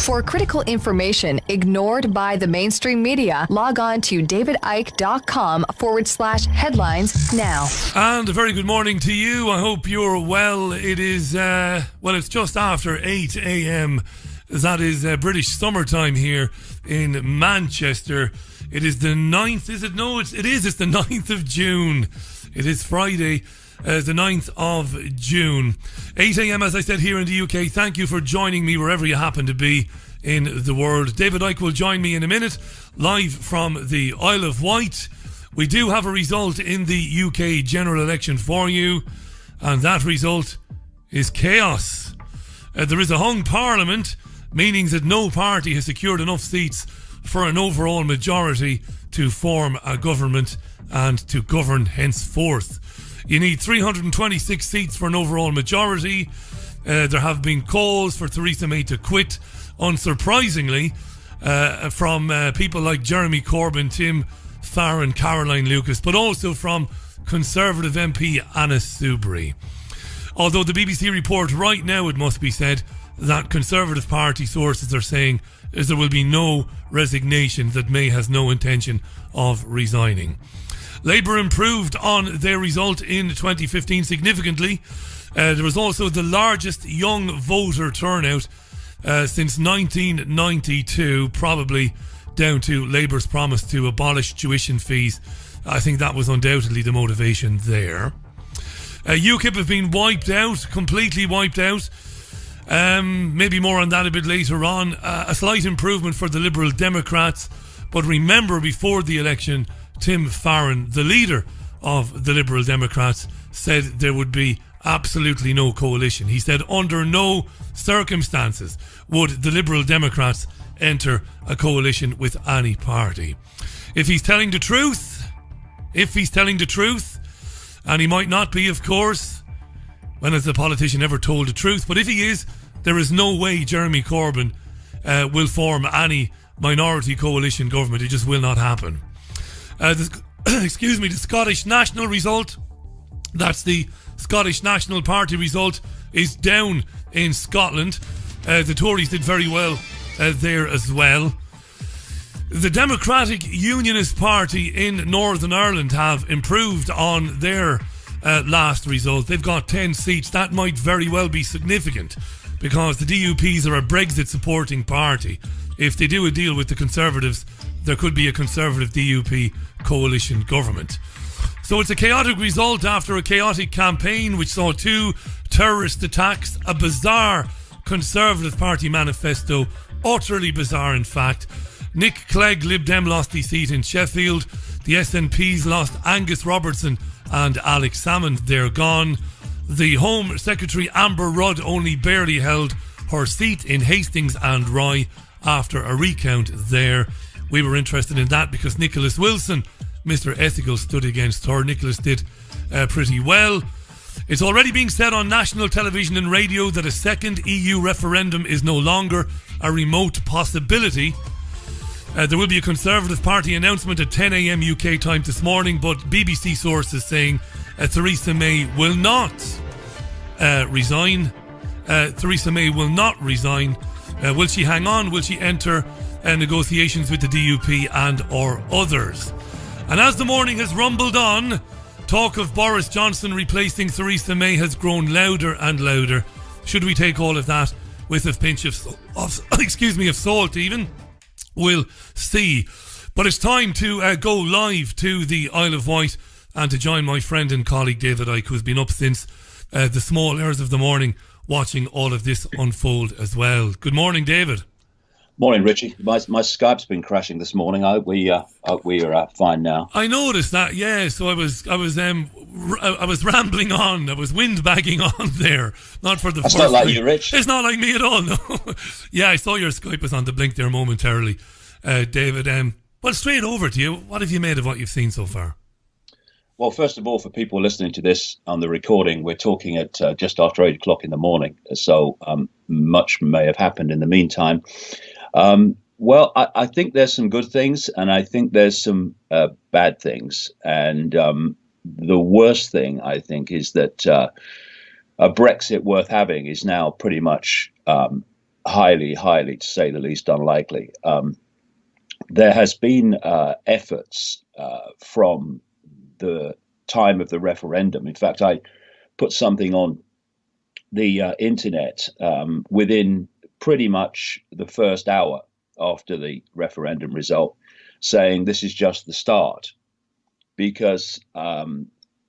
For critical information ignored by the mainstream media, log on to davidicke.com/headlines now. And a very good morning to you. I hope you're well. It is, it's just after 8 a.m. That is British summertime here in Manchester. It is the 9th, is it? No, it is. It's the 9th of June. It is Friday, the 9th of June. 8 a.m, as I said, here in the UK. Thank you for joining me wherever you happen to be in the world. David Icke will join me in a minute, live from the Isle of Wight. We do have a result in the UK general election for you, and that result is chaos. There is a hung parliament, meaning that no party has secured enough seats for an overall majority to form a government and to govern henceforth. You need 326 seats for an overall majority. There have been calls for Theresa May to quit, unsurprisingly, from people like Jeremy Corbyn, Tim Farron, Caroline Lucas, but also from Conservative MP Anna Soubry. Although the BBC report right now, it must be said, that Conservative Party sources are saying is there will be no resignation, that May has no intention of resigning. Labour improved on their result in 2015 significantly. There was also the largest young voter turnout since 1992, probably down to Labour's promise to abolish tuition fees. I think that was undoubtedly the motivation there. UKIP have been wiped out, completely wiped out. Maybe more on that a bit later on. A slight improvement for the Liberal Democrats, but remember, before the election, Tim Farron, the leader of the Liberal Democrats, said there would be absolutely no coalition. He said under no circumstances would the Liberal Democrats enter a coalition with any party. If he's telling the truth, and he might not be, of course, when has the politician ever told the truth? But if he is, there is no way Jeremy Corbyn will form any minority coalition government. It just will not happen. The Scottish National result, that's the Scottish National Party result, is down in Scotland. The Tories did very well there as well. The Democratic Unionist Party in Northern Ireland have improved on their last result. They've got 10 seats. That might very well be significant because the DUPs are a Brexit supporting party. If they do a deal with the Conservatives, there could be a Conservative DUP coalition government. So it's a chaotic result after a chaotic campaign which saw 2 terrorist attacks, a bizarre Conservative Party manifesto, utterly bizarre in fact. Nick Clegg, Lib Dem, lost his seat in Sheffield. The SNPs lost Angus Robertson and Alex Salmond, they're gone. The Home Secretary Amber Rudd only barely held her seat in Hastings and Rye after a recount there. We were interested in that because Nicholas Wilson, Mr. Ethical, stood against her. Nicholas did pretty well. It's already being said on national television and radio that a second EU referendum is no longer a remote possibility. There will be a Conservative Party announcement at 10 a.m. UK time this morning, but BBC sources saying Theresa May will not resign. Theresa May will not resign. Will she hang on? Will she enter negotiations with the DUP and or others? And as the morning has rumbled on, talk of Boris Johnson replacing Theresa May has grown louder and louder. Should we take all of that with a pinch of salt even? We'll see. But it's time to go live to the Isle of Wight and to join my friend and colleague David Icke, who's been up since the small hours of the morning watching all of this unfold as well. Good morning, David. Morning, Richie. My Skype's been crashing this morning. I hope we are fine now. I noticed that. Yeah. So I was rambling on. I was windbagging on there. Not for the. That's first not like time. you, Rich. It's not like me at all. No. Yeah, I saw your Skype was on the blink there momentarily, David. Well, straight over to you. What have you made of what you've seen so far? Well, first of all, for people listening to this on the recording, we're talking at just after 8 o'clock in the morning. So much may have happened in the meantime. Well, I think there's some good things and I think there's some bad things. And the worst thing, I think, is that a Brexit worth having is now pretty much highly, highly, to say the least, unlikely. There has been efforts from the time of the referendum. In fact, I put something on the internet within pretty much the first hour after the referendum result, saying this is just the start, because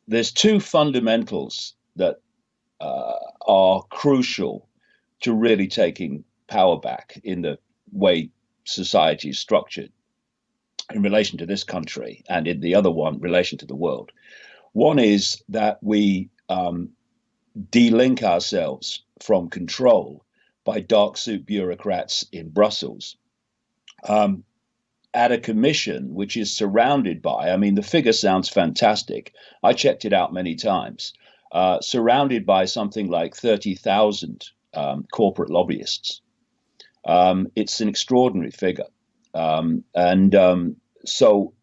there's two fundamentals that are crucial to really taking power back in the way society is structured in relation to this country, and in the other one, relation to the world. One is that we delink ourselves from control by dark suit bureaucrats in Brussels at a commission which is surrounded by, I mean, the figure sounds fantastic. I checked it out many times. Surrounded by something like 30,000 corporate lobbyists. It's an extraordinary figure. So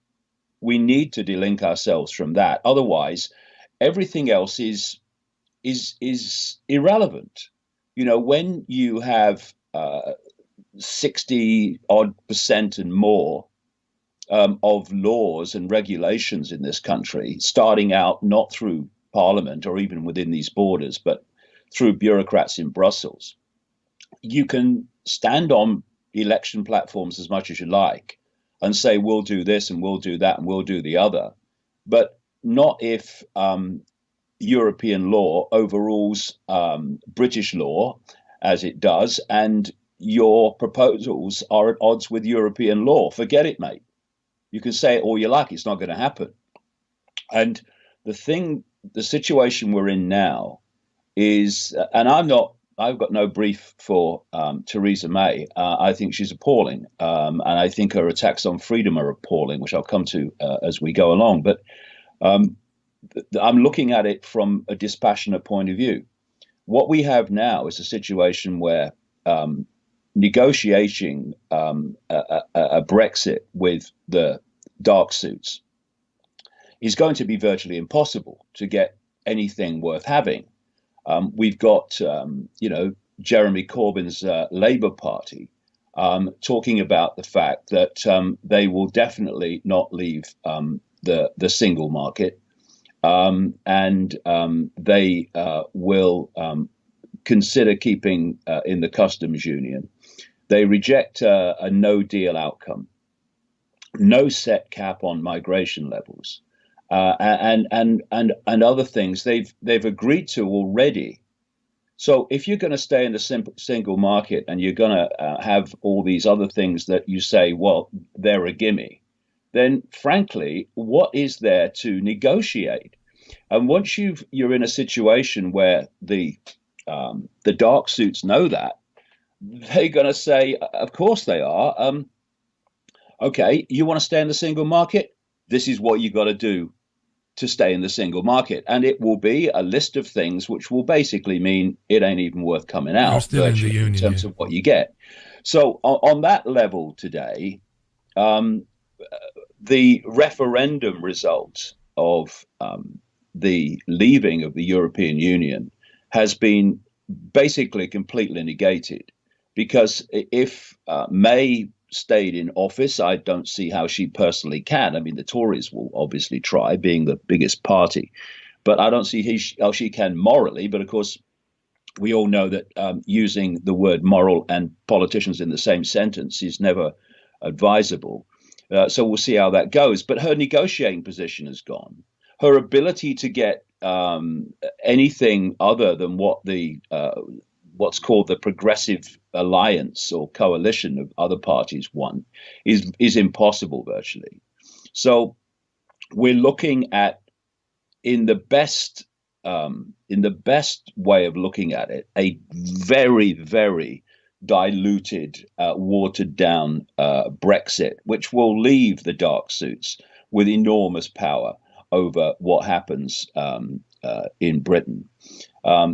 we need to delink ourselves from that. Otherwise, everything else is irrelevant. You know, when you have 60% and more of laws and regulations in this country, starting out not through Parliament or even within these borders, but through bureaucrats in Brussels, you can stand on election platforms as much as you like and say, we'll do this and we'll do that and we'll do the other, but not if European law overrules British law, as it does, and your proposals are at odds with European law. Forget it, mate. You can say it all you like, it's not going to happen. And the situation we're in now is, and I've got no brief for Theresa May. I think she's appalling. And I think her attacks on freedom are appalling, which I'll come to as we go along. But I'm looking at it from a dispassionate point of view. What we have now is a situation where negotiating a Brexit with the dark suits is going to be virtually impossible to get anything worth having. We've got, Jeremy Corbyn's Labour Party talking about the fact that they will definitely not leave the single market, and they will consider keeping in the customs union. They reject a no-deal outcome, no set cap on migration levels, and other things they've agreed to already. So if you're going to stay in the single market and you're going to have all these other things that you say, well, they're a gimme, then frankly, what is there to negotiate? And once you're in a situation where the dark suits know that, they're going to say, of course they are. Okay, you want to stay in the single market? This is what you got to do to stay in the single market. And it will be a list of things which will basically mean it ain't even worth coming out still in the union, in terms of what you get. So on that level today, the referendum result of the leaving of the European Union has been basically completely negated, because if May stayed in office, I don't see how she personally can. I mean, the Tories will obviously try, being the biggest party, but I don't see how she can morally. But of course, we all know that using the word moral and politicians in the same sentence is never advisable. So we'll see how that goes. But her negotiating position is gone. Her ability to get anything other than what what's called the Progressive Alliance or coalition of other parties won is impossible virtually. So we're looking at, in the best way of looking at it, a very, very diluted, watered down Brexit, which will leave the dark suits with enormous power over what happens in Britain.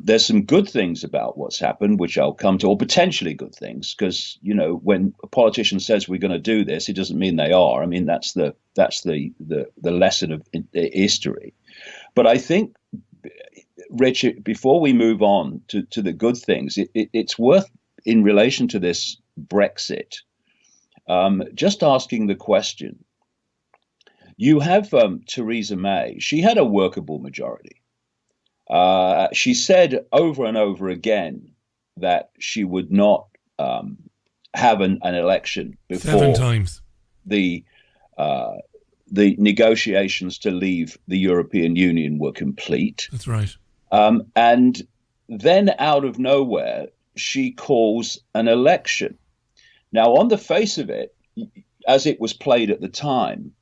There's some good things about what's happened, which I'll come to, or potentially good things, because when a politician says we're going to do this, it doesn't mean they are. I mean, that's the lesson of history. But I think, Richard, before we move on to the good things, it's worth in relation to this Brexit, just asking the question. You have Theresa May. She had a workable majority. She said over and over again that she would not have an election before 7 times the negotiations to leave the European Union were complete. That's right. And then out of nowhere, she calls an election. Now, on the face of it, as it was played at the time,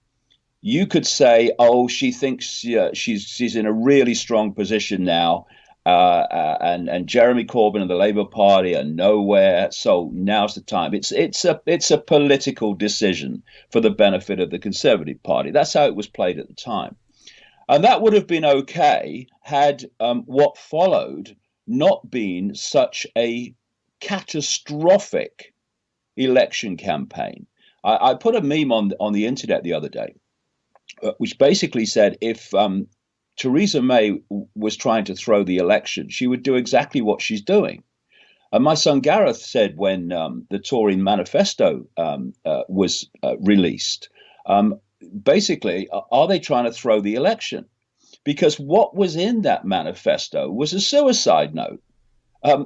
you could say, oh, she thinks she's in a really strong position now, and Jeremy Corbyn and the Labour Party are nowhere, so now's the time. It's a political decision for the benefit of the Conservative Party. That's how it was played at the time. And that would have been okay had what followed not been such a catastrophic election campaign. I put a meme on the internet the other day, which basically said if Theresa May was trying to throw the election, she would do exactly what she's doing. And my son Gareth said when the Tory manifesto was released, basically, are they trying to throw the election? Because what was in that manifesto was a suicide note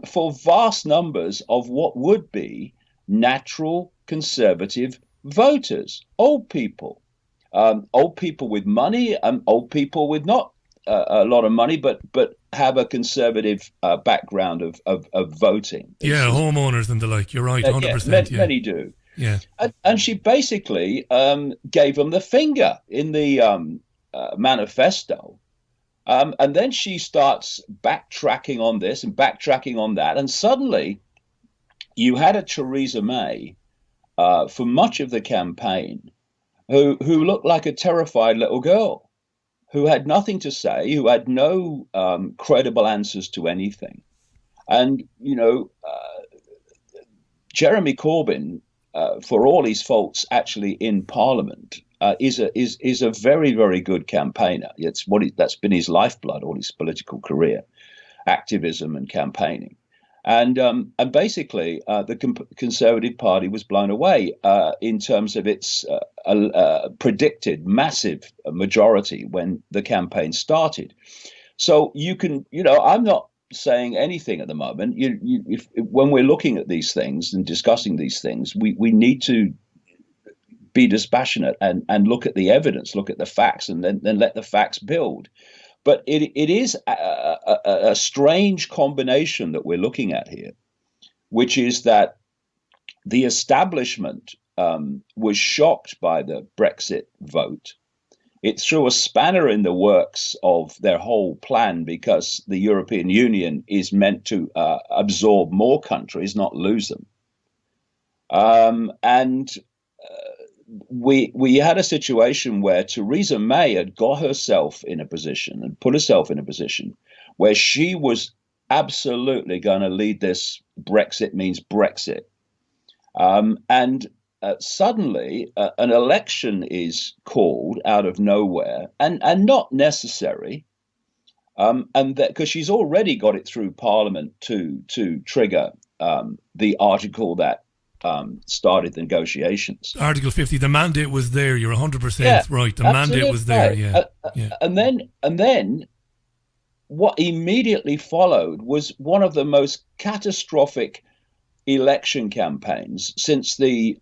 for vast numbers of what would be natural Conservative voters, old people with money, old people with not a lot of money, but have a Conservative background of voting. Yeah, homeowners and the like. You're right, 100%. Many do. Yeah, and she basically gave them the finger in the manifesto. And then she starts backtracking on this and backtracking on that. And suddenly you had a Theresa May for much of the campaign who looked like a terrified little girl, who had nothing to say, who had no credible answers to anything. And, Jeremy Corbyn, for all his faults actually in Parliament, is a very, very good campaigner. That's been his lifeblood all his political career, activism and campaigning. And basically, the Conservative Party was blown away in terms of its predicted massive majority when the campaign started. So you can, I'm not saying anything at the moment. When we're looking at these things and discussing these things, we need to be dispassionate and look at the evidence, look at the facts, and then let the facts build. But it is a strange combination that we're looking at here, which is that the establishment was shocked by the Brexit vote. It threw a spanner in the works of their whole plan because the European Union is meant to absorb more countries, not lose them. We had a situation where Theresa May had got herself in a position and put herself in a position where she was absolutely going to lead this Brexit means Brexit. Suddenly an election is called out of nowhere and not necessary. And that because she's already got it through Parliament to trigger the article that started the negotiations. Article 50, the mandate was there. You're 100% right. The mandate was there. Right. Yeah. And then what immediately followed was one of the most catastrophic election campaigns since the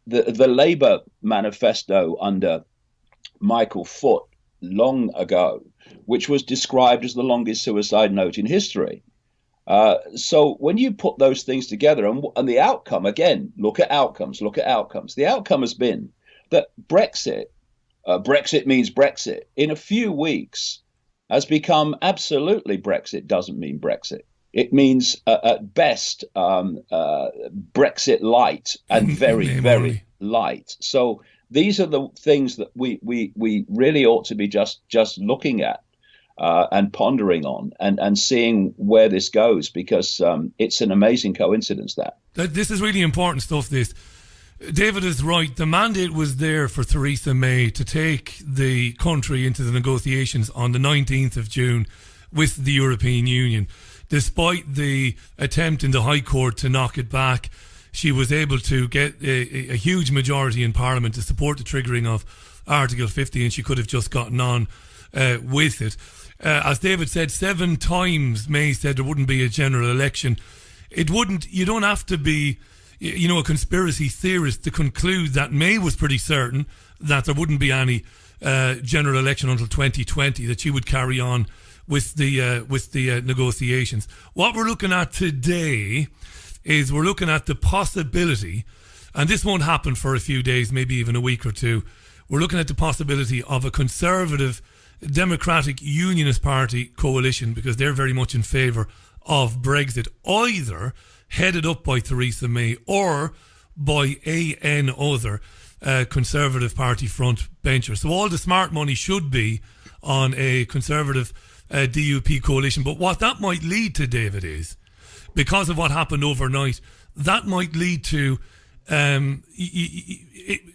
Labour manifesto under Michael Foot long ago, which was described as the longest suicide note in history. So when you put those things together and the outcome, again, look at outcomes. The outcome has been that Brexit means Brexit in a few weeks has become absolutely Brexit doesn't mean Brexit. It means at best Brexit light and very, very light. So these are the things that we really ought to be just looking at. And pondering on and seeing where this goes, because it's an amazing coincidence that this is really important stuff. This, David is right. The mandate was there for Theresa May to take the country into the negotiations on the 19th of June with the European Union. despite the attempt in the High Court to knock it back, she was able to get a huge majority in Parliament to support the triggering of Article 50, and she could have just gotten on with it. As David said, 7 times May said there wouldn't be a general election. It wouldn't. You don't have to be, a conspiracy theorist to conclude that May was pretty certain that there wouldn't be any general election until 2020, that she would carry on with the negotiations. What we're looking at today is we're looking at the possibility, and this won't happen for a few days, maybe even a week or two. We're looking at the possibility of a Conservative Democratic Unionist Party coalition, because they're very much in favour of Brexit, either headed up by Theresa May or by other Conservative Party front bencher. So all the smart money should be on a Conservative DUP coalition. But what that might lead to, David, is, because of what happened overnight, that might lead to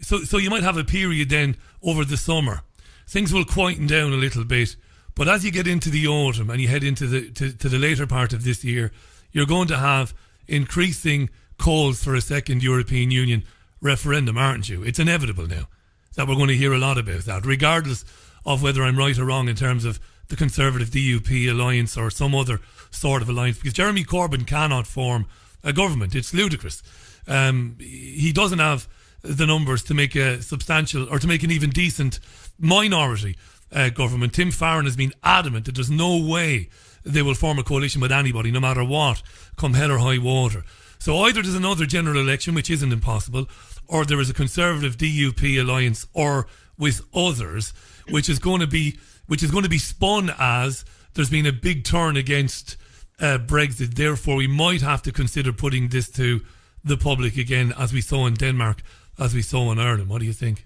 so you might have a period then over the summer. Things will quieten down a little bit, but as you get into the autumn and you head into the later part of this year, you're going to have increasing calls for a second European Union referendum, aren't you? It's inevitable now that we're going to hear a lot about that, regardless of whether I'm right or wrong in terms of the Conservative DUP alliance or some other sort of alliance, because Jeremy Corbyn cannot form a government. It's ludicrous. He doesn't have the numbers to make a substantial, or to make an even decent minority government. Tim Farron has been adamant that there's no way they will form a coalition with anybody, no matter what, come hell or high water. So either there's another general election, which isn't impossible, or there is a Conservative DUP alliance, or with others, which is going to be spun as there's been a big turn against Brexit. Therefore, we might have to consider putting this to the public again, as we saw in Denmark, as we saw in Ireland. What do you think?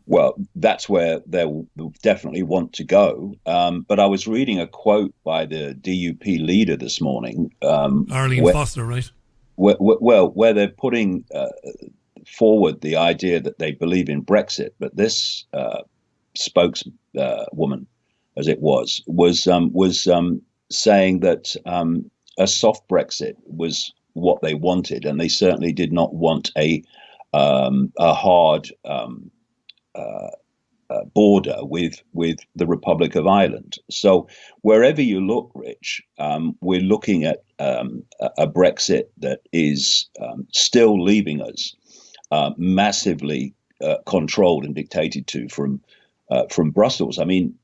Well, that's where they'll definitely want to go. But I was reading a quote by the DUP leader this morning. Arlene Foster, right? Where they're putting forward the idea that they believe in Brexit, but this spokeswoman, as it was saying that a soft Brexit was what they wanted, and they certainly did not want a hard border with the Republic of Ireland. So wherever you look, Rich, we're looking at a Brexit that is still leaving us massively controlled and dictated to from Brussels. I mean,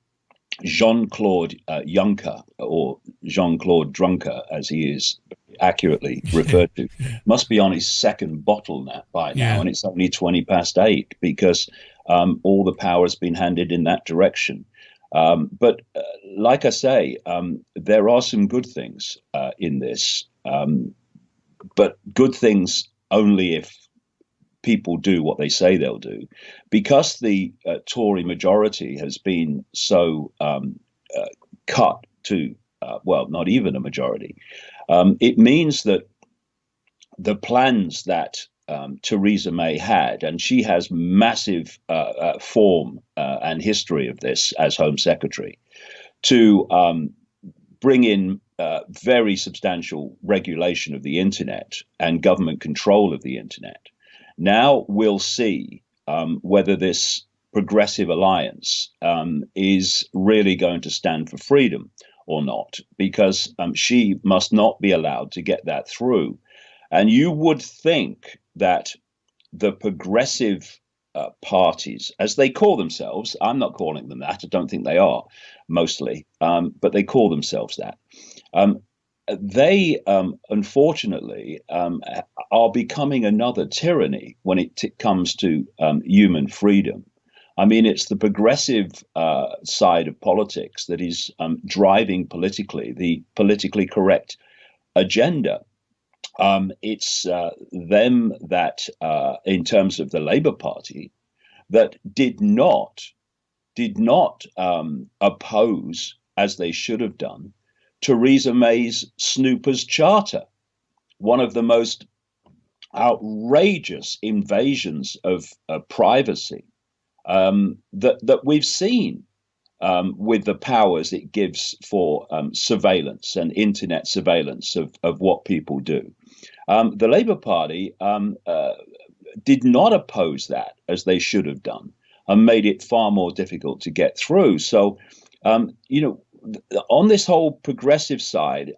Jean-Claude Juncker, or Jean-Claude Drunker, as he is accurately referred to, must be on his second bottle by now, and it's only 8:20, because all the power has been handed in that direction. But like I say, there are some good things in this, but good things only if people do what they say they'll do. Because the Tory majority has been so cut to, not even a majority, it means that the plans that Theresa May had, and she has massive form and history of this as Home Secretary, to bring in very substantial regulation of the internet and government control of the internet. Now we'll see whether this progressive alliance is really going to stand for freedom or not, because she must not be allowed to get that through. And you would think that the progressive parties, as they call themselves, I'm not calling them that, I don't think they are mostly, but they call themselves that. They, unfortunately, are becoming another tyranny when it comes to human freedom. I mean, it's the progressive side of politics that is driving politically the politically correct agenda. It's them that, in terms of the Labour Party, that did not oppose, as they should have done, Theresa May's Snoopers Charter, one of the most outrageous invasions of privacy that we've seen. with the powers it gives for surveillance and internet surveillance of what people do. The Labour Party did not oppose that as they should have done, and made it far more difficult to get through. So, on this whole progressive side,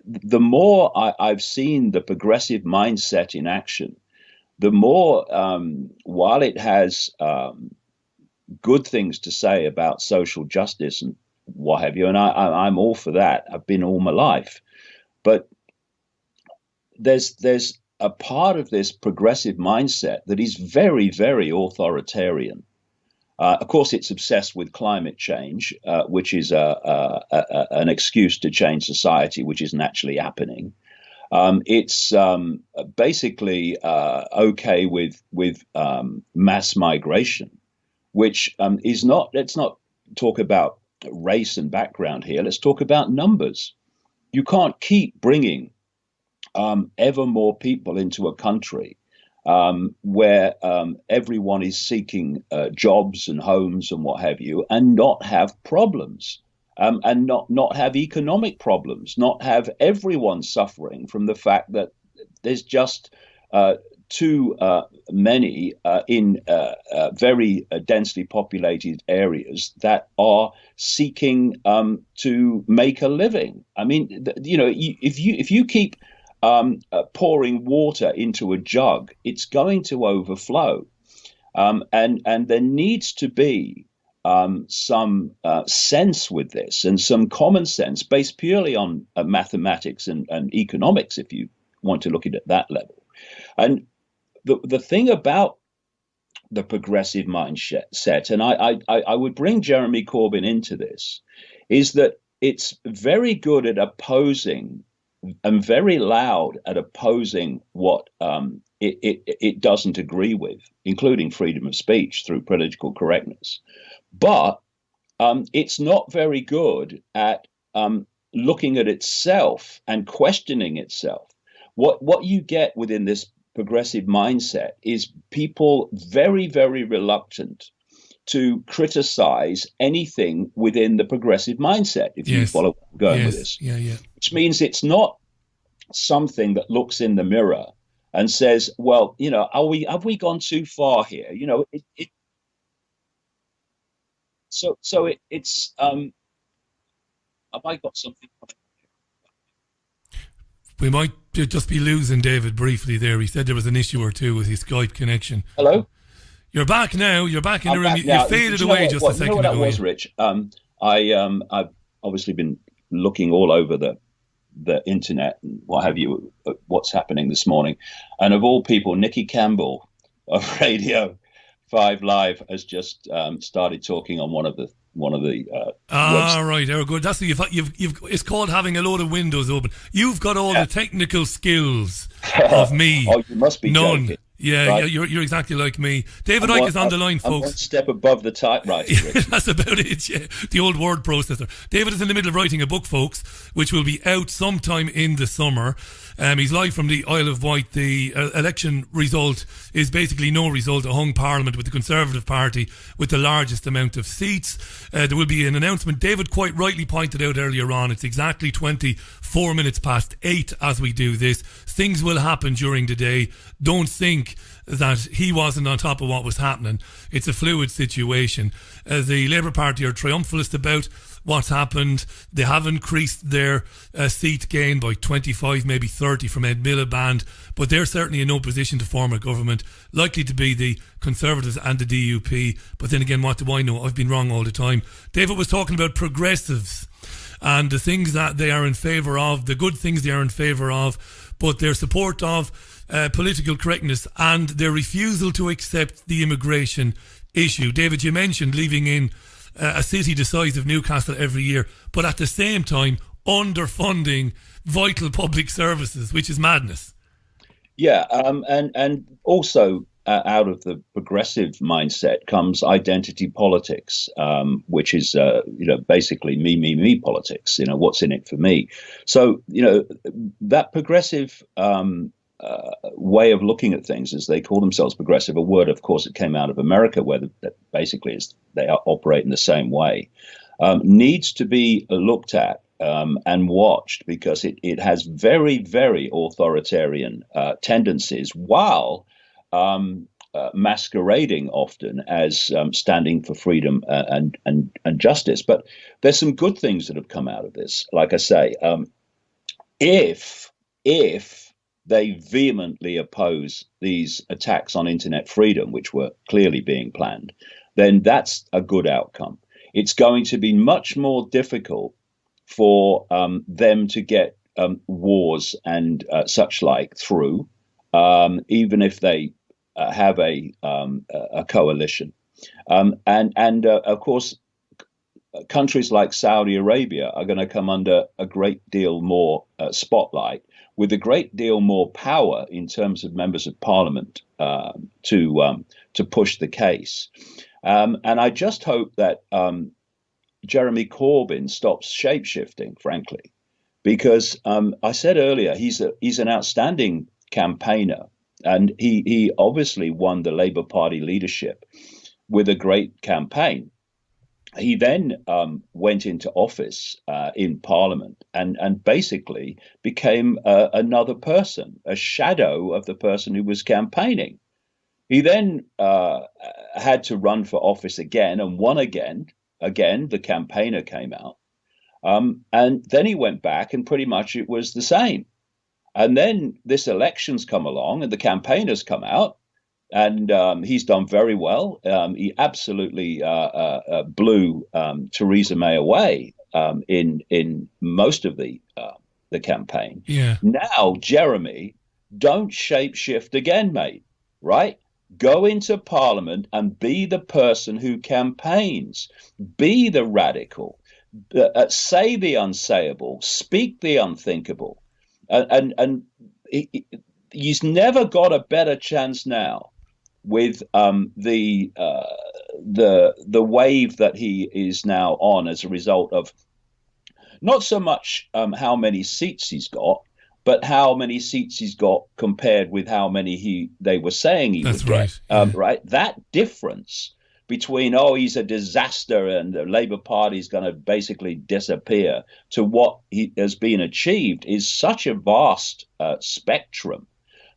the more I've seen the progressive mindset in action, the more, while it has good things to say about social justice and what have you, and I'm all for that. I've been all my life, but there's a part of this progressive mindset that is very, very authoritarian. Of course, it's obsessed with climate change, which is an excuse to change society, which isn't actually happening. It's basically okay with mass migration, which is not. Let's not talk about race and background here. Let's talk about numbers. You can't keep bringing ever more people into a country where everyone is seeking jobs and homes and what have you, and not have problems, and not have economic problems, not have everyone suffering from the fact that there's just too many in very densely populated areas that are seeking to make a living. I mean, if you keep pouring water into a jug, it's going to overflow, and there needs to be some sense with this, and some common sense based purely on mathematics and economics, if you want to look at it at that level. And the thing about the progressive mindset, and I would bring Jeremy Corbyn into this, is that it's very good at opposing and very loud at opposing what it doesn't agree with, including freedom of speech through political correctness. But it's not very good at looking at itself and questioning itself. What you get within this progressive mindset is people very, very reluctant to criticize anything within the progressive mindset, if you follow where I'm going with this. Which means it's not something that looks in the mirror and says, well, have we gone too far here? It's have I got something? We might just be losing David briefly there. He said there was an issue or two with his Skype connection. Hello? You're back now. You're back in the room. You faded away just a second ago. You know what that was, Rich? I've obviously been looking all over the internet and what have you, what's happening this morning. And of all people, Nikki Campbell of Radio 5 Live has just started talking on one of the right, very good. That's you've it's called having a load of windows open. You've got all the technical skills of me. Oh, you must be none. joking. Yeah, right? Yeah, you're exactly like me. David Icke is on the line, folks. I'm one step above the typewriter. That's about it, yeah. The old word processor. David is in the middle of writing a book, folks, which will be out sometime in the summer. He's live from the Isle of Wight. The election result is basically no result. A hung parliament with the Conservative Party with the largest amount of seats. There will be an announcement. David quite rightly pointed out earlier on, it's exactly 24 minutes past 8 as we do this. Things will happen during the day. Don't think that he wasn't on top of what was happening. It's a fluid situation. The Labour Party are triumphalist about what's happened. They have increased their seat gain by 25, maybe 30 from Ed Miliband, but they're certainly in no position to form a government. Likely to be the Conservatives and the DUP. But then again, what do I know? I've been wrong all the time. David was talking about progressives and the things that they are in favour of, the good things they are in favour of, but their support of political correctness and their refusal to accept the immigration issue. David, you mentioned leaving in a city the size of Newcastle every year, but at the same time underfunding vital public services, which is madness. Yeah, and also out of the progressive mindset comes identity politics, which is basically me politics. What's in it for me? So that progressive way of looking at things, as they call themselves progressive, a word, of course, that came out of America, where that basically they operate in the same way, needs to be looked at and watched, because it has very, very authoritarian tendencies, while masquerading often as standing for freedom and justice. But there's some good things that have come out of this. Like I say, if they vehemently oppose these attacks on internet freedom, which were clearly being planned, then that's a good outcome. It's going to be much more difficult for them to get wars and such like through, even if they have a coalition. And of course, countries like Saudi Arabia are going to come under a great deal more spotlight, with a great deal more power in terms of members of parliament to push the case. And I just hope that Jeremy Corbyn stops shapeshifting, frankly, because I said earlier, he's an outstanding campaigner, and he obviously won the Labour Party leadership with a great campaign. He then went into office in Parliament and basically became another person, a shadow of the person who was campaigning. He then had to run for office again and won again. Again, the campaigner came out. And then he went back and pretty much it was the same. And then this election's come along and the campaigners come out. And he's done very well. He absolutely blew Theresa May away in most of the campaign. Yeah. Now, Jeremy, don't shapeshift again, mate. Right? Go into Parliament and be the person who campaigns. Be the radical. Say the unsayable. Speak the unthinkable. And he's never got a better chance now with the wave that he is now on as a result of not so much how many seats he's got, but how many seats he's got compared with how many they were saying he would get. Right, that difference between he's a disaster and the Labour Party is going to basically disappear to what has been achieved is such a vast spectrum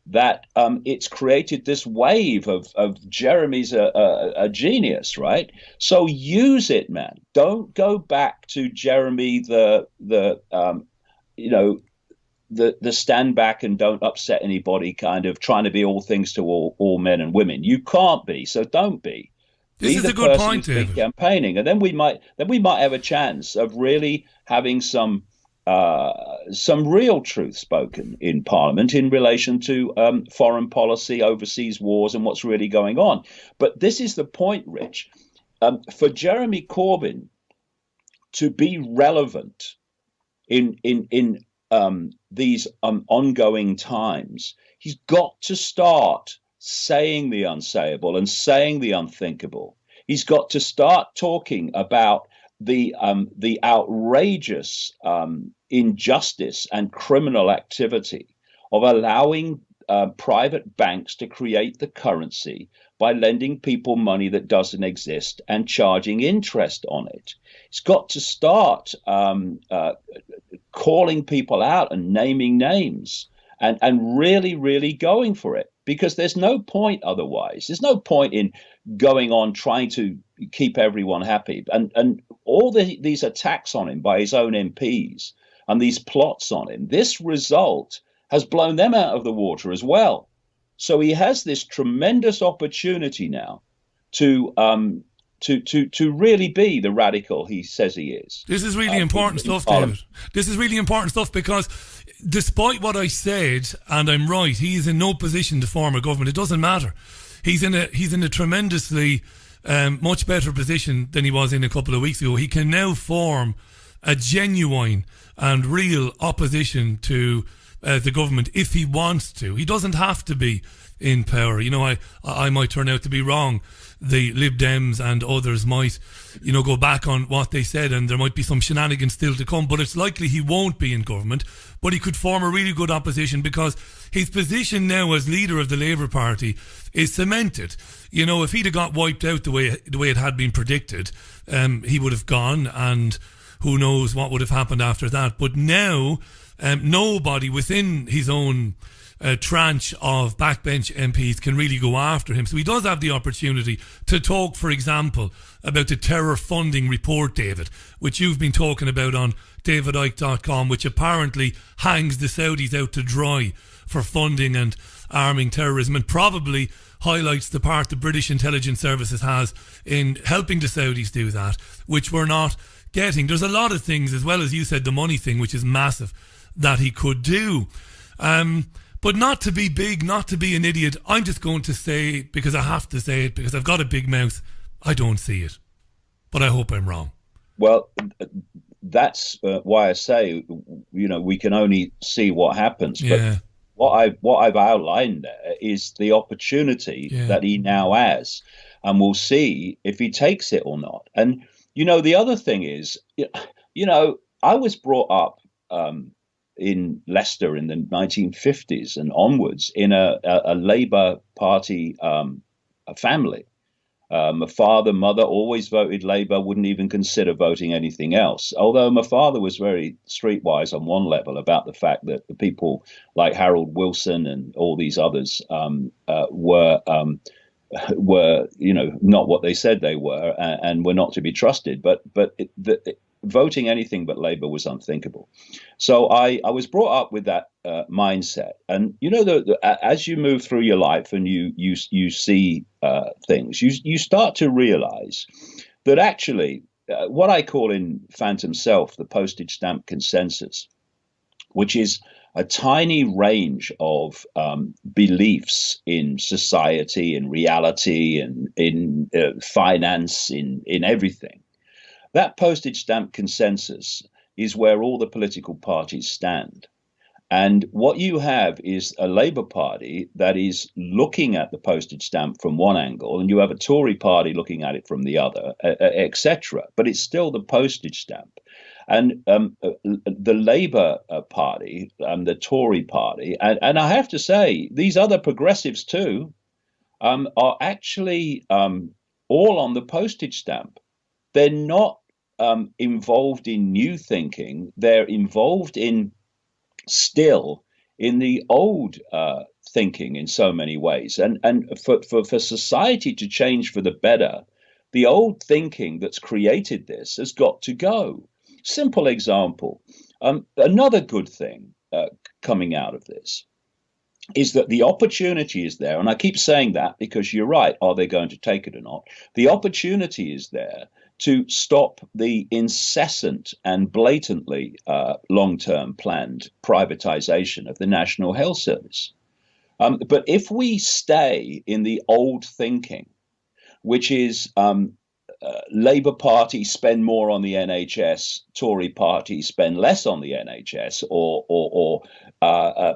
that it's created this wave of Jeremy's a genius, right? So use it, man. Don't go back to Jeremy the stand back and don't upset anybody kind of trying to be all things to all men and women. You can't be, so don't be. This is a good point, David. Campaigning, and then we might have a chance of really having some real truth spoken in Parliament in relation to foreign policy, overseas wars, and what's really going on. But this is the point, Rich. For Jeremy Corbyn to be relevant in these ongoing times, he's got to start saying the unsayable and saying the unthinkable. He's got to start talking about the outrageous injustice and criminal activity of allowing private banks to create the currency by lending people money that doesn't exist and charging interest on it. He's got to start calling people out and naming names and really, really going for it, because there's no point otherwise. There's no point in going on trying to keep everyone happy. And all these attacks on him by his own MPs and these plots on him, this result has blown them out of the water as well. So he has this tremendous opportunity now to really be the radical he says he is. This is really important stuff, David. This is really important stuff because despite what I said, and I'm right, he is in no position to form a government. It doesn't matter. He's in a tremendously much better position than he was in a couple of weeks ago. He can now form a genuine and real opposition to the government if he wants to. He doesn't have to be in power. You know, I might turn out to be wrong. The Lib Dems and others might, you know, go back on what they said, and there might be some shenanigans still to come, but it's likely he won't be in government, but he could form a really good opposition because his position now as leader of the Labour Party is cemented. You know, if he'd have got wiped out the way it had been predicted, he would have gone, and who knows what would have happened after that. But now, nobody within his own tranche of backbench MPs can really go after him. So he does have the opportunity to talk, for example, about the terror funding report, David, which you've been talking about on davidicke.com, which apparently hangs the Saudis out to dry for funding and arming terrorism, and probably highlights the part the British intelligence services has in helping the Saudis do that, which we're not getting. There's a lot of things, as well as you said, the money thing, which is massive, that he could do. But not to be big, not to be an idiot. I'm just going to say, because I have to say it, because I've got a big mouth, I don't see it. But I hope I'm wrong. Well, that's why I say, you know, we can only see what happens. Yeah. But what I've outlined there is the opportunity that he now has, and we'll see if he takes it or not. And, you know, the other thing is, you know, I was brought up in Leicester in the 1950s and onwards in a Labour Party a family. My father, mother always voted Labour, wouldn't even consider voting anything else. Although my father was very streetwise on one level about the fact that the people like Harold Wilson and all these others were, you know, not what they said they were, and were not to be trusted. But voting anything but Labour was unthinkable. So I was brought up with that mindset. And, you know, as you move through your life and you see things, you start to realize that actually what I call in Phantom Self, the postage stamp consensus, which is a tiny range of beliefs in society, in reality, and in finance, in everything. That postage stamp consensus is where all the political parties stand. And what you have is a Labour Party that is looking at the postage stamp from one angle, and you have a Tory party looking at it from the other, etc. But it's still the postage stamp. And the Labour Party and the Tory party, and I have to say, these other progressives too, are actually all on the postage stamp. They're not involved in new thinking. They're involved still in the old thinking in so many ways. And for society to change for the better, the old thinking that's created this has got to go. Simple example. Another good thing coming out of this is that the opportunity is there. And I keep saying that because you're right. Are they going to take it or not? The opportunity is there to stop the incessant and blatantly long-term planned privatization of the National Health Service. But if we stay in the old thinking, which is Labour Party spend more on the NHS, Tory Party spend less on the NHS, or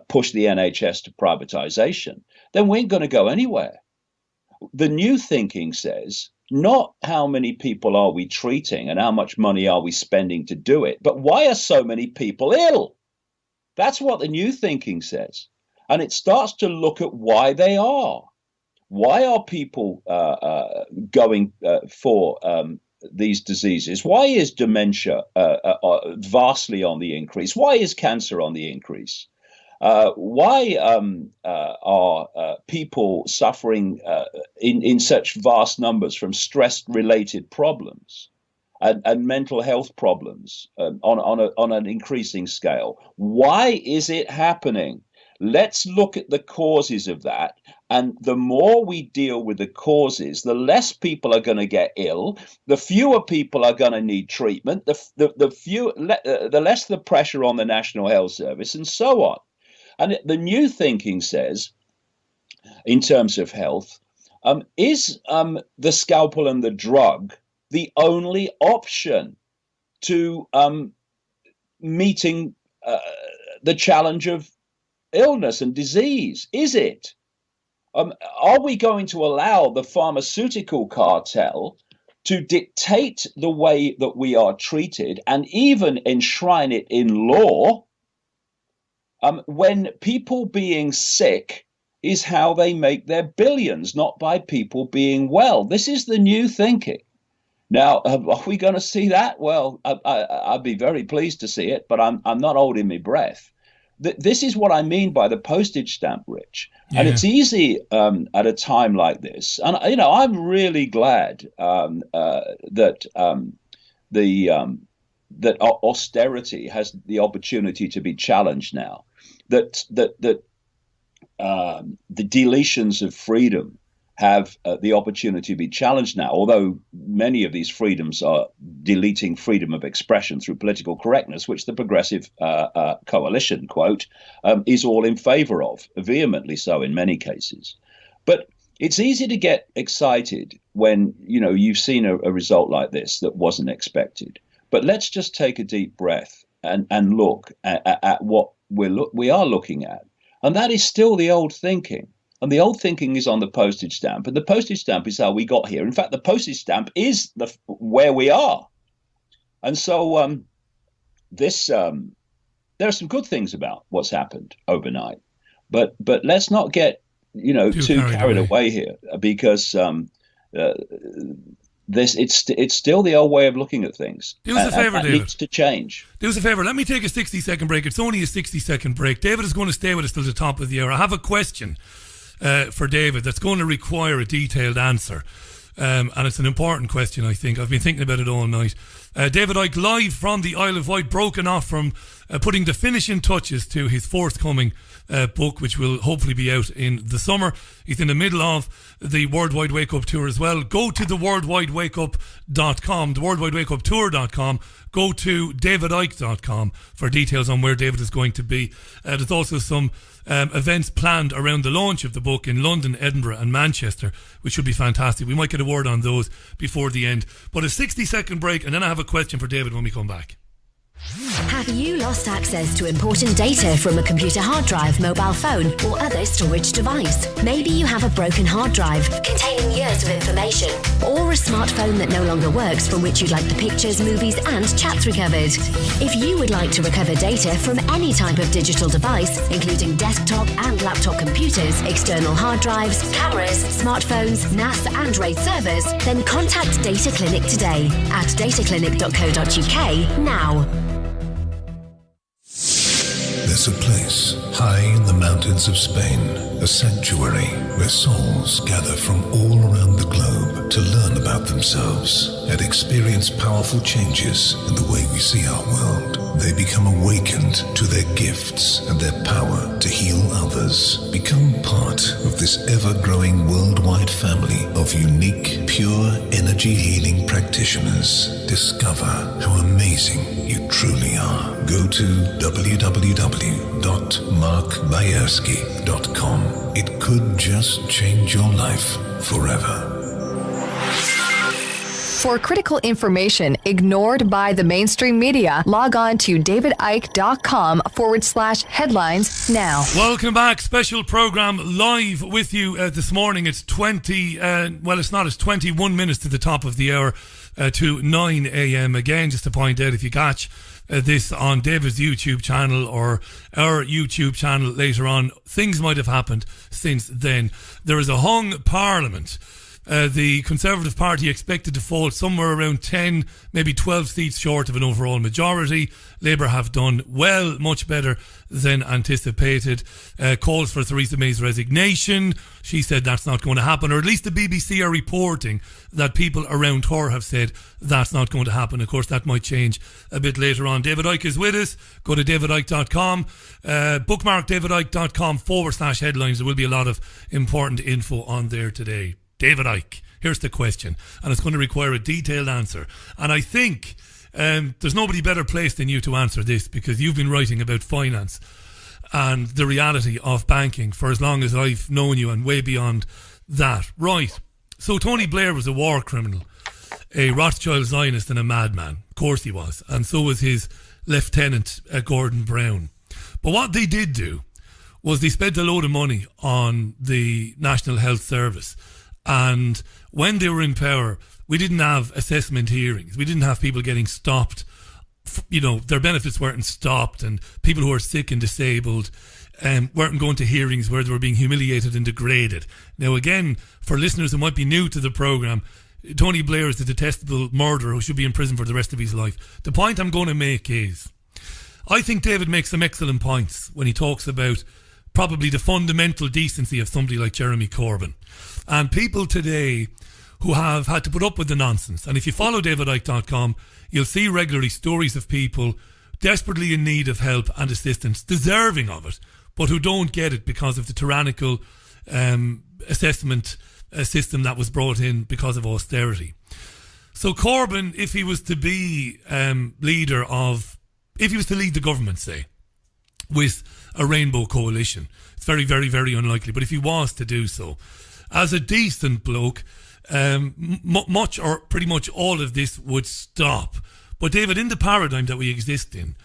push the NHS to privatization, then we ain't going to go anywhere. The new thinking says, not how many people are we treating and how much money are we spending to do it, but why are so many people ill? That's what the new thinking says. And it starts to look at why they are. Why are people going for these diseases? Why is dementia vastly on the increase? Why is cancer on the increase? Why are people suffering in such vast numbers from stress-related problems and mental health problems on an increasing scale? Why is it happening? Let's look at the causes of that. And the more we deal with the causes, the less people are going to get ill, the fewer people are going to need treatment, the less the pressure on the National Health Service, and so on. And the new thinking says, in terms of health, is the scalpel and the drug the only option to meeting the challenge of illness and disease? Is it? Are we going to allow the pharmaceutical cartel to dictate the way that we are treated and even enshrine it in law when people being sick is how they make their billions, not by people being well? This is the new thinking. Now, are we going to see that? Well, I'd be very pleased to see it, but I'm not holding my breath. This is what I mean by the postage stamp, Rich. Yeah. And it's easy at a time like this. And, I'm really glad that austerity has the opportunity to be challenged now, that the deletions of freedom have the opportunity to be challenged now, although many of these freedoms are deleting freedom of expression through political correctness, which the Progressive Coalition, quote, is all in favor of, vehemently so in many cases. But it's easy to get excited when, you've seen a result like this that wasn't expected. But let's just take a deep breath and look at what we are looking at. And that is still the old thinking. And the old thinking is on the postage stamp. And the postage stamp is how we got here. In fact, the postage stamp is where we are. And so there are some good things about what's happened overnight. But let's not get too carried away here, because it's still the old way of looking at things. Do us a favour, David. Needs to change. Do us a favour. Let me take a 60-second break. It's only a 60-second break. David is going to stay with us till the top of the hour. I have a question for David that's going to require a detailed answer. And it's an important question, I think. I've been thinking about it all night. David Icke, live from the Isle of Wight, broken off from putting the finishing touches to his forthcoming book, which will hopefully be out in the summer. He's in the middle of the Worldwide Wake Up Tour as well. Go to the worldwidewakeup.com, the worldwidewakeup.tour.com. Go to davidicke.com for details on where David is going to be. There's also some events planned around the launch of the book in London, Edinburgh and Manchester, which should be fantastic. We might get a word on those before the end. But a 60-second break, and then I have a question for David when we come back. Have you lost access to important data from a computer hard drive, mobile phone, or other storage device? Maybe you have a broken hard drive containing years of information, or a smartphone that no longer works from which you'd like the pictures, movies, and chats recovered. If you would like to recover data from any type of digital device, including desktop and laptop computers, external hard drives, cameras, smartphones, NAS, and RAID servers, then contact Data Clinic today at dataclinic.co.uk now. There's a place high in the mountains of Spain, a sanctuary where souls gather from all around the globe to learn about themselves and experience powerful changes in the way we see our world. They become awakened to their gifts and their power to heal others. Become part of this ever-growing worldwide family of unique, pure energy healing practitioners. Discover how amazing you truly are. Go to www.markbayerski.com. It could just change your life forever. For critical information ignored by the mainstream media, log on to davidicke.com/headlines now. Welcome back. Special program live with you this morning. It's 21 minutes to the top of the hour to 9 a.m. Again, just to point out, if you catch this on David's YouTube channel or our YouTube channel later on, things might have happened since then. There is a hung parliament. The Conservative Party expected to fall somewhere around 10, maybe 12 seats short of an overall majority. Labour have done well, much better than anticipated. Calls for Theresa May's resignation. She said that's not going to happen, or at least the BBC are reporting that people around her have said that's not going to happen. Of course, that might change a bit later on. David Icke is with us. Go to davidicke.com. Bookmark davidicke.com/headlines. There will be a lot of important info on there today. David Icke, here's the question, and it's going to require a detailed answer. And I think there's nobody better placed than you to answer this, because you've been writing about finance and the reality of banking for as long as I've known you and way beyond that. Right, so Tony Blair was a war criminal, a Rothschild Zionist and a madman. Of course he was, and so was his lieutenant, Gordon Brown. But what they did do was they spent a load of money on the National Health Service. And when they were in power, we didn't have assessment hearings. We didn't have people getting stopped. You know, their benefits weren't stopped, and people who are sick and disabled weren't going to hearings where they were being humiliated and degraded. Now, again, for listeners who might be new to the programme, Tony Blair is a detestable murderer who should be in prison for the rest of his life. The point I'm going to make is, I think David makes some excellent points when he talks about probably the fundamental decency of somebody like Jeremy Corbyn. And people today who have had to put up with the nonsense. And if you follow davidicke.com, you'll see regularly stories of people desperately in need of help and assistance, deserving of it, but who don't get it because of the tyrannical assessment system that was brought in because of austerity. So Corbyn, if he was to be if he was to lead the government, say, with a rainbow coalition, it's very, very, very unlikely, but if he was to do so, as a decent bloke, much or pretty much all of this would stop. But David, in the paradigm that we exist in,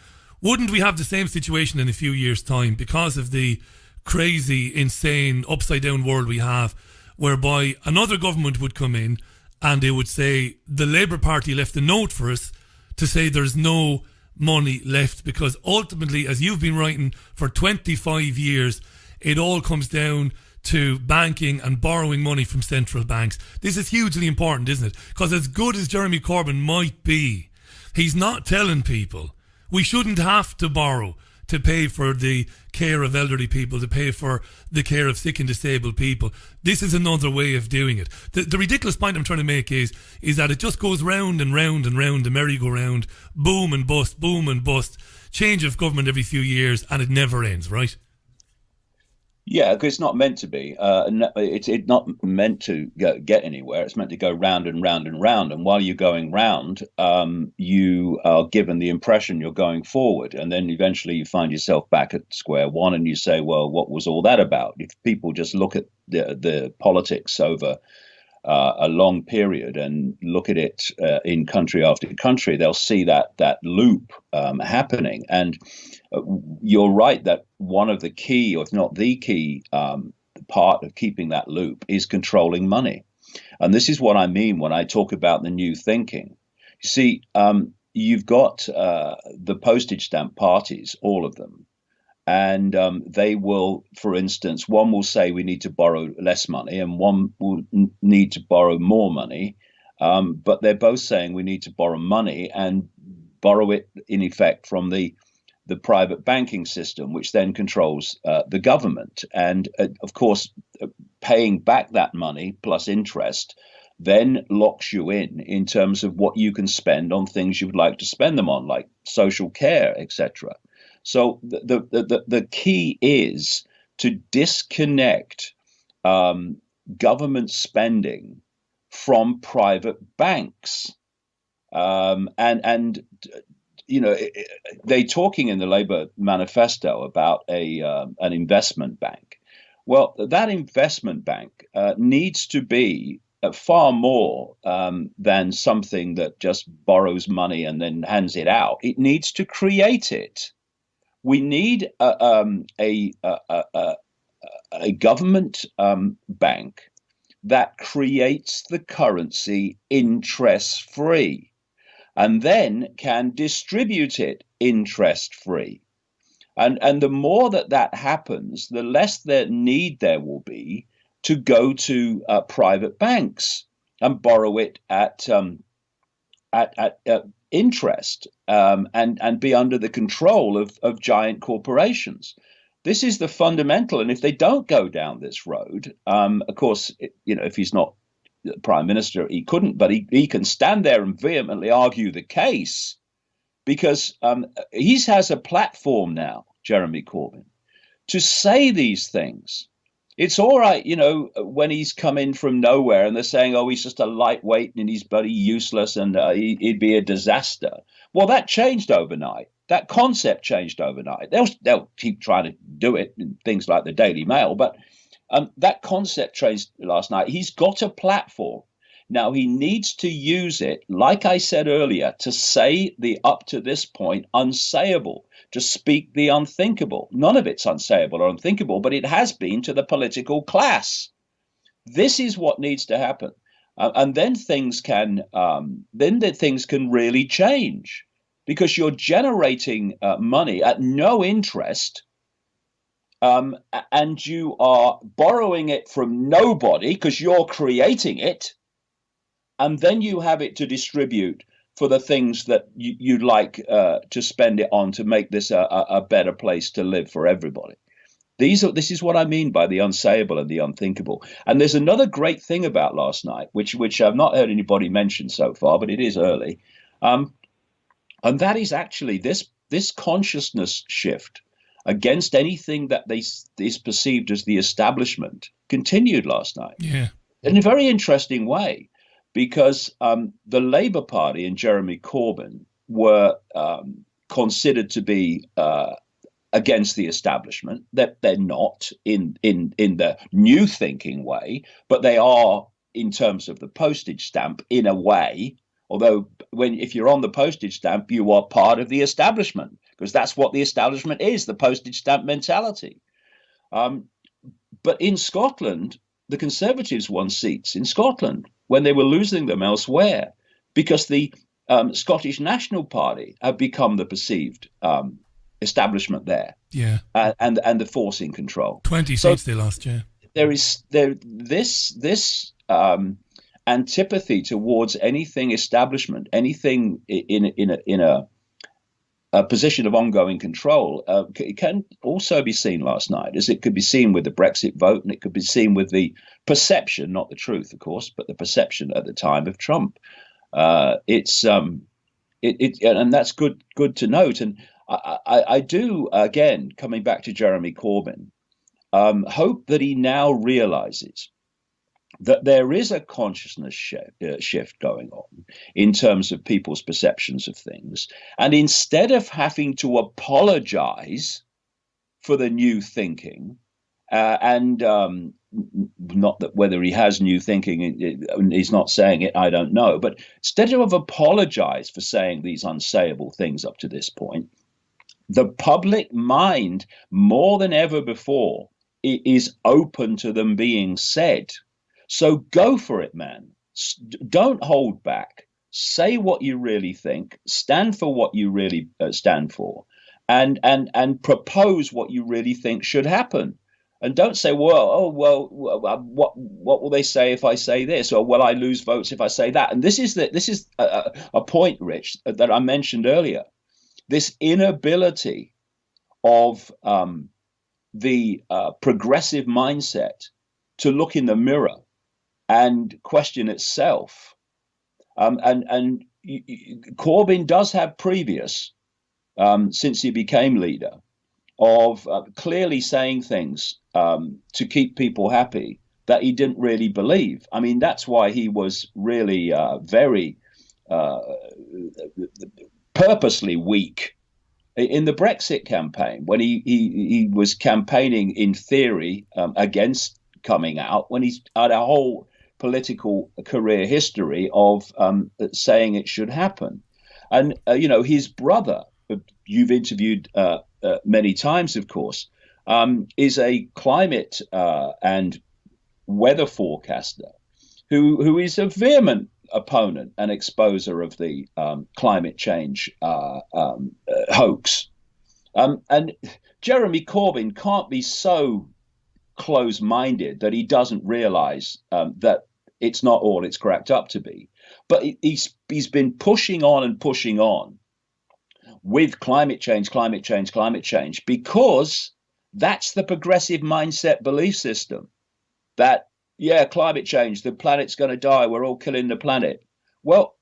wouldn't we have the same situation in a few years' time because of the crazy, insane, upside-down world we have, whereby another government would come in and they would say, the Labour Party left a note for us to say there's no money left, because ultimately, as you've been writing for 25 years, it all comes down to banking and borrowing money from central banks. This is hugely important, isn't it? Because as good as Jeremy Corbyn might be, he's not telling people we shouldn't have to borrow to pay for the care of elderly people, to pay for the care of sick and disabled people. This is another way of doing it. The ridiculous point I'm trying to make is that it just goes round and round and round, the merry-go-round, boom and bust, change of government every few years, and it never ends, right? Yeah, because it's not meant to be. It's not meant to get anywhere. It's meant to go round and round and round. And while you're going round, you are given the impression you're going forward. And then eventually you find yourself back at square one and you say, well, what was all that about? If people just look at the politics over a long period and look at it in country after country, they'll see that loop happening. And you're right that one of the key, or if not the key, part of keeping that loop is controlling money. And this is what I mean when I talk about the new thinking. You see, you've got the postage stamp parties, all of them. And they will, for instance, one will say we need to borrow less money and one will need to borrow more money. But they're both saying we need to borrow money and borrow it, in effect, from the private banking system, which then controls the government. And of course, paying back that money plus interest then locks you in terms of what you can spend on things you would like to spend them on, like social care, etc. So the key is to disconnect government spending from private banks. And you know, they're talking in the Labour manifesto about an investment bank. Well, that investment bank needs to be far more than something that just borrows money and then hands it out. It needs to create it. We need a government bank that creates the currency interest-free and then can distribute it interest-free. And the more that happens, the less the need there will be to go to private banks and borrow it at interest and be under the control of giant corporations. This is the fundamental. And if they don't go down this road, of course, if he's not the prime minister, he couldn't, but he can stand there and vehemently argue the case because he has a platform now, Jeremy Corbyn, to say these things. It's all right, when he's come in from nowhere and they're saying, oh, he's just a lightweight and he's bloody useless and he'd be a disaster. Well, that changed overnight. That concept changed overnight. They'll keep trying to do it in things like the Daily Mail, but that concept changed last night. He's got a platform. Now, he needs to use it, like I said earlier, to say the up to this point unsayable, to speak the unthinkable. None of it's unsayable or unthinkable, but it has been to the political class. This is what needs to happen. And then things can really change, because you're generating money at no interest, and you are borrowing it from nobody because you're creating it, and then you have it to distribute for the things that you'd like to spend it on to make this a better place to live for everybody. This is what I mean by the unsayable and the unthinkable. And there's another great thing about last night, which I've not heard anybody mention so far, but it is early, and that is actually this consciousness shift against anything that is perceived as the establishment continued last night. Yeah, in a very interesting way, because the Labour Party and Jeremy Corbyn were considered to be against the establishment. That they're not in the new thinking way, but they are in terms of the postage stamp in a way. Although if you're on the postage stamp, you are part of the establishment, because that's what the establishment is, the postage stamp mentality. But in Scotland, the Conservatives won seats in Scotland when they were losing them elsewhere, because the Scottish National Party have become the perceived establishment there. Yeah, and the force in control. 20 seats they lost. Yeah, there is this antipathy towards anything establishment, anything in a position of ongoing control. It can also be seen last night, as it could be seen with the Brexit vote, and it could be seen with the perception, not the truth, of course, but the perception at the time of Trump. And that's good to note. And I do, again, coming back to Jeremy Corbyn, hope that he now realizes that there is a consciousness shift going on in terms of people's perceptions of things. And instead of having to apologize for the new thinking, and not that whether he has new thinking, he's not saying it, I don't know, but instead of apologize for saying these unsayable things up to this point, the public mind, more than ever before, is open to them being said. So go for it, man. Don't hold back. Say what you really think. Stand for what you really stand for, and propose what you really think should happen. And don't say, what will they say if I say this, or will I lose votes if I say that? And this is a point, Rich, that I mentioned earlier. This inability of the progressive mindset to look in the mirror and question itself. And Corbyn does have previous, since he became leader, of clearly saying things to keep people happy that he didn't really believe. I mean, that's why he was really very purposely weak in the Brexit campaign, when he was campaigning in theory against coming out, when he's had a whole political career history of saying it should happen. And, his brother, you've interviewed many times, of course, is a climate and weather forecaster who is a vehement opponent and exposer of the climate change hoax. And Jeremy Corbyn can't be so close-minded that he doesn't realize that it's not all it's cracked up to be. But he's been pushing on with climate change, because that's the progressive mindset belief system. That, yeah, climate change, the planet's going to die, we're all killing the planet. Well,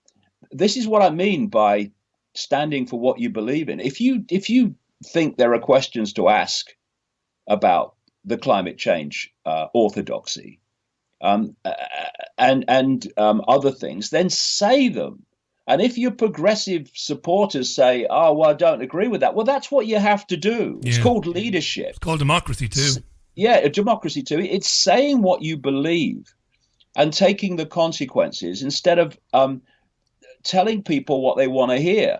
this is what I mean by standing for what you believe in. If you think there are questions to ask about the climate change orthodoxy and other things, then say them. And if your progressive supporters say, oh, well, I don't agree with that, well, that's what you have to do. It's called leadership. It's called democracy too. Yeah, democracy too. It's saying what you believe and taking the consequences instead of telling people what they want to hear.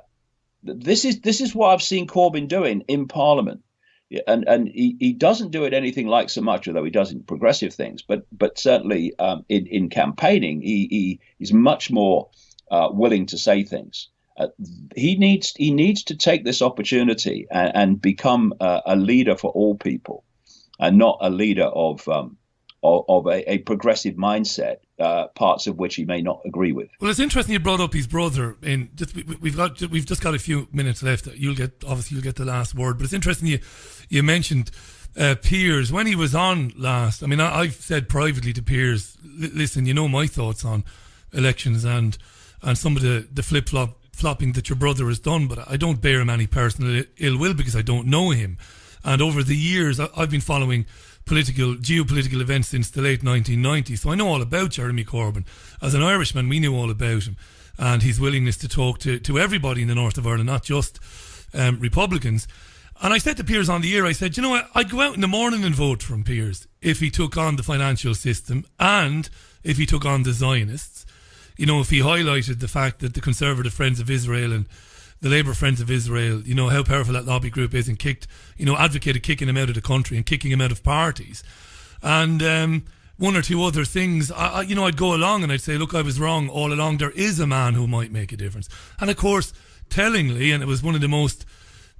this is what I've seen Corbyn doing in Parliament. Yeah, and he doesn't do it anything like so much, although he does in progressive things. But certainly in campaigning, he's much more willing to say things. He needs to take this opportunity and become a leader for all people, and not a leader of a progressive mindset, parts of which he may not agree with. Well, it's interesting you brought up his brother. We've just got a few minutes left. You'll get the last word. But it's interesting you mentioned Piers when he was on last. I mean, I've said privately to Piers, listen, you know my thoughts on elections and some of the flopping that your brother has done, but I don't bear him any personal ill will because I don't know him. And over the years, I've been following geopolitical events since the late 1990s, so I know all about Jeremy Corbyn. As an Irishman, we knew all about him and his willingness to talk to everybody in the north of Ireland, not just Republicans. And I said to Piers on the air, I said, you know what, I'd go out in the morning and vote for him, Piers, if he took on the financial system and if he took on the Zionists. You know, if he highlighted the fact that the Conservative Friends of Israel and the Labour Friends of Israel, you know, how powerful that lobby group is, and advocated kicking him out of the country and kicking him out of parties. And one or two other things, I'd go along and I'd say, look, I was wrong all along. There is a man who might make a difference. And of course, tellingly, and it was one of the most,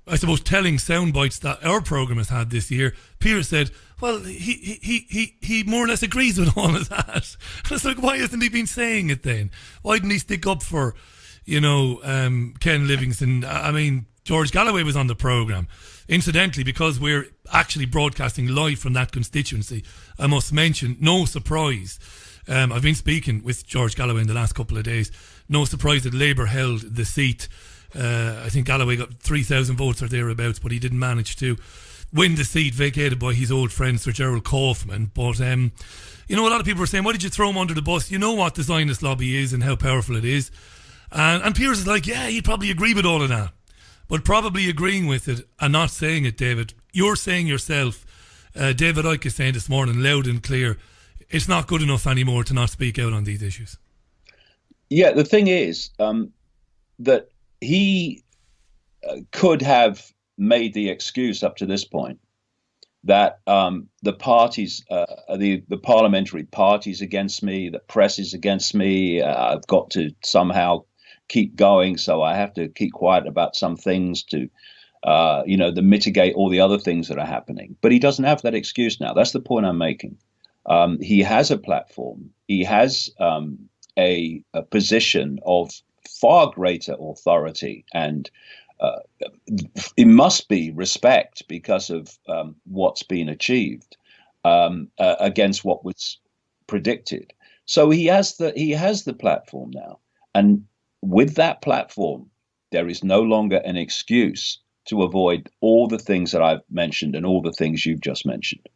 I suppose, telling sound bites that our programme has had this year, Piers said, well, he more or less agrees with all of that. And it's like, why hasn't he been saying it then? Why didn't he stick up for, Ken Livingstone? I mean, George Galloway was on the programme. Incidentally, because we're actually broadcasting live from that constituency, I must mention, no surprise. I've been speaking with George Galloway in the last couple of days. No surprise that Labour held the seat. I think Galloway got 3,000 votes or thereabouts, but he didn't manage to win the seat vacated by his old friend Sir Gerald Kaufman. But a lot of people were saying, why did you throw him under the bus? You know what the Zionist lobby is and how powerful it is. And Piers is like, yeah, he'd probably agree with all of that. But probably agreeing with it and not saying it, David. You're saying yourself, David Icke is saying this morning loud and clear, it's not good enough anymore to not speak out on these issues. Yeah, the thing is that he could have made the excuse up to this point that the parties, the parliamentary parties against me, the press is against me, I've got to somehow keep going, so I have to keep quiet about some things to mitigate all the other things that are happening. But he doesn't have that excuse now. That's the point I'm making. He has a platform. He has a position of far greater authority, and it must be respect because of what's been achieved against what was predicted. So he has the platform now, and with that platform, there is no longer an excuse to avoid all the things that I've mentioned and all the things you've just mentioned.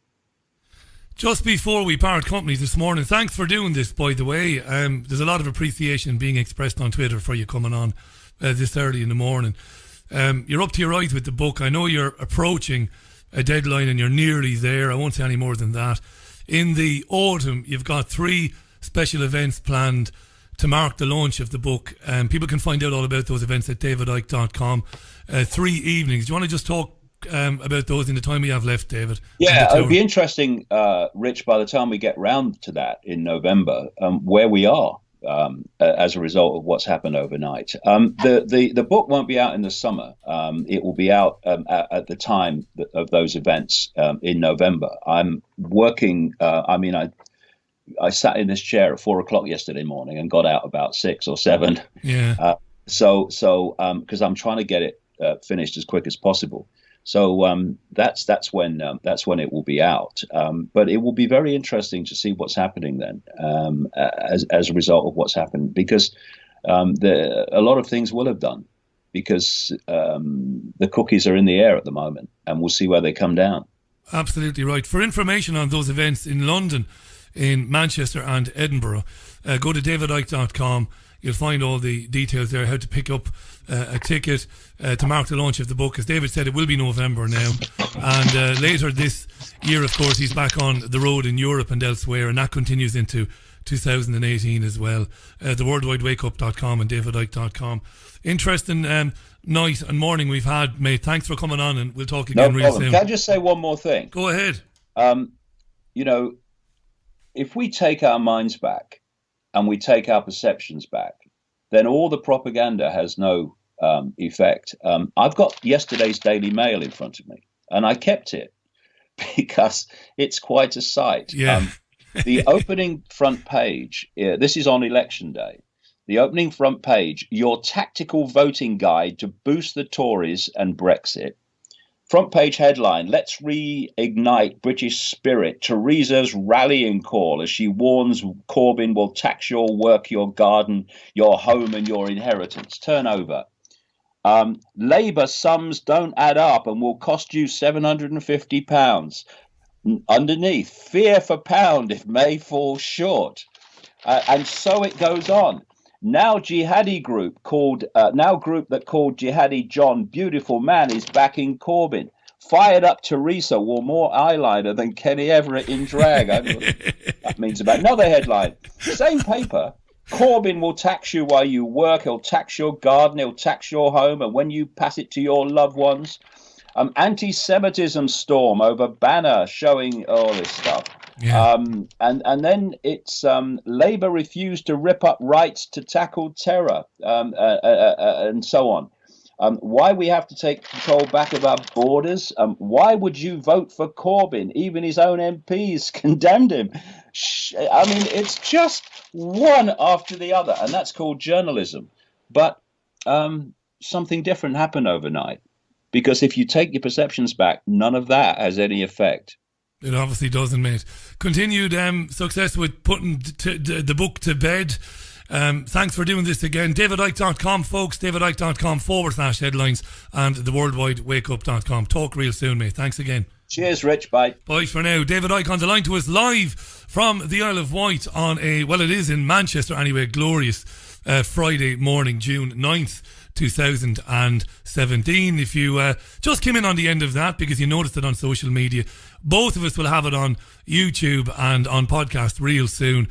Just before we part company this morning, thanks for doing this, by the way. There's a lot of appreciation being expressed on Twitter for you coming on this early in the morning. You're up to your eyes with the book. I know you're approaching a deadline and you're nearly there. I won't say any more than that. In the autumn, you've got 3 special events planned to mark the launch of the book. People can find out all about those events at davidicke.com. 3 evenings. Do you want to just talk about those in the time we have left, David? Yeah, it'd be interesting, Rich, by the time we get round to that in November, where we are as a result of what's happened overnight. The book won't be out in the summer. It will be out at the time of those events in November. I'm working, I sat in this chair at 4:00 yesterday morning and got out about 6 or 7. Yeah. So because I'm trying to get it finished as quick as possible. So that's when it will be out. But it will be very interesting to see what's happening then as a result of what's happened, because a lot of things will have done, because the cookies are in the air at the moment, and we'll see where they come down. Absolutely right. For information on those events in London, in Manchester and Edinburgh, go to davidicke.com. You'll find all the details there, how to pick up a ticket to mark the launch of the book. As David said, it will be November now. And later this year, of course, he's back on the road in Europe and elsewhere, and that continues into 2018 as well. The worldwidewakeup.com and davidicke.com. Interesting night and morning we've had, mate. Thanks for coming on, and we'll talk again real soon. Can I just say one more thing? Go ahead. If we take our minds back and we take our perceptions back, then all the propaganda has no effect. I've got yesterday's Daily Mail in front of me, and I kept it because it's quite a sight. Yeah. The opening front page, this is on election day. The opening front page, your tactical voting guide to boost the Tories and Brexit. Front page headline, let's reignite British spirit. Theresa's rallying call as she warns Corbyn will tax your work, your garden, your home and your inheritance. Turnover. Labour sums don't add up and will cost you £750. Underneath, fear for pound if May falls short. And so it goes on. Now jihadi group that called Jihadi John Beautiful Man is backing Corbyn. Fired up Theresa wore more eyeliner than Kenny Everett in drag. That means about another headline. Same paper. Corbyn will tax you while you work. He'll tax your garden. He'll tax your home. And when you pass it to your loved ones. Anti-Semitism storm over banner showing all this stuff. Yeah. And then it's Labour refused to rip up rights to tackle terror and so on. Why we have to take control back of our borders. Why would you vote for Corbyn? Even his own MPs condemned him. I mean, it's just one after the other, and that's called journalism. But something different happened overnight. Because if you take your perceptions back, none of that has any effect. It obviously doesn't, mate. Continued success with putting the book to bed. Thanks for doing this again. DavidIcke.com, folks. DavidIcke.com/headlines and the worldwidewakeup.com. Talk real soon, mate. Thanks again. Cheers, Rich. Bye. Bye for now. David Icke on the line to us live from the Isle of Wight on it is in Manchester anyway, glorious Friday morning, June 9th. 2017. If you just came in on the end of that because you noticed it on social media, both of us will have it on YouTube and on podcast real soon.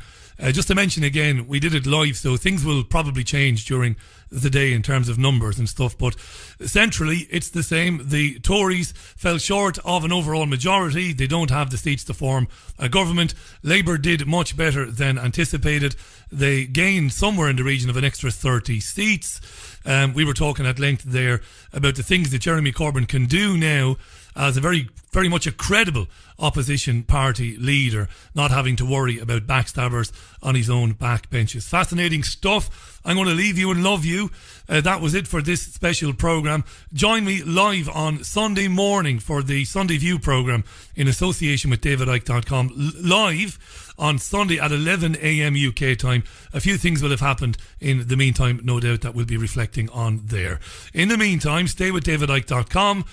Just to mention again, we did it live, so things will probably change during the day in terms of numbers and stuff, but centrally it's the same. The Tories fell short of an overall majority. They don't have the seats to form a government. Labour did much better than anticipated. They gained somewhere in the region of an extra 30 seats. We were talking at length there about the things that Jeremy Corbyn can do now as a very, very much a credible opposition party leader, not having to worry about backstabbers on his own backbenches. Fascinating stuff. I'm going to leave you and love you. That was it for this special programme. Join me live on Sunday morning for the Sunday View programme in association with DavidIcke.com. Live on Sunday at 11 a.m. UK time. A few things will have happened in the meantime, no doubt, that we'll be reflecting on there. In the meantime, stay with DavidIcke.com.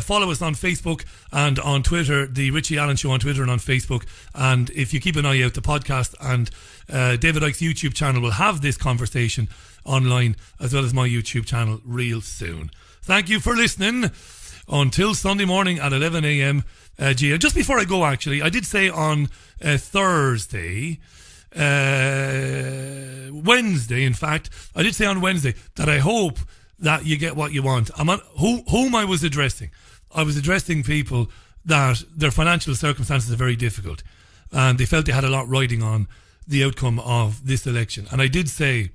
Follow us on Facebook and on Twitter, the Richie Allen Show on Twitter and on Facebook. And if you keep an eye out, the podcast and David Icke's YouTube channel will have this conversation online, as well as my YouTube channel real soon. Thank you for listening. Until Sunday morning at 11 a.m. Just before I go, actually, I did say on Wednesday, in fact, I did say on Wednesday that I hope that you get what you want. Whom I was addressing. I was addressing people that their financial circumstances are very difficult and they felt they had a lot riding on the outcome of this election. And I did say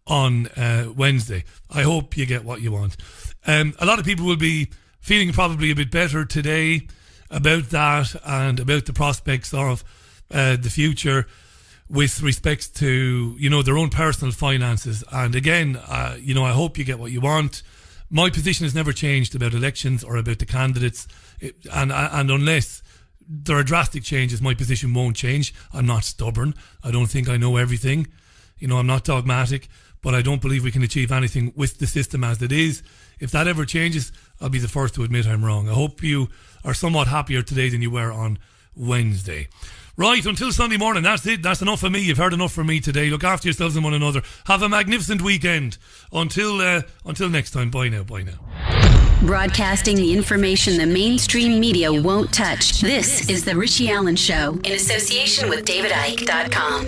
on Wednesday, I hope you get what you want. A lot of people will be feeling probably a bit better today about that and about the prospects of the future with respects to, their own personal finances. And again, I hope you get what you want. My position has never changed about elections or about the candidates. And unless there are drastic changes, my position won't change. I'm not stubborn. I don't think I know everything. I'm not dogmatic, but I don't believe we can achieve anything with the system as it is. If that ever changes, I'll be the first to admit I'm wrong. I hope you are somewhat happier today than you were on Wednesday. Right, until Sunday morning, that's it. That's enough of me. You've heard enough from me today. Look after yourselves and one another. Have a magnificent weekend. Until next time, bye now. Broadcasting the information the mainstream media won't touch. This is The Richie Allen Show in association with DavidIcke.com.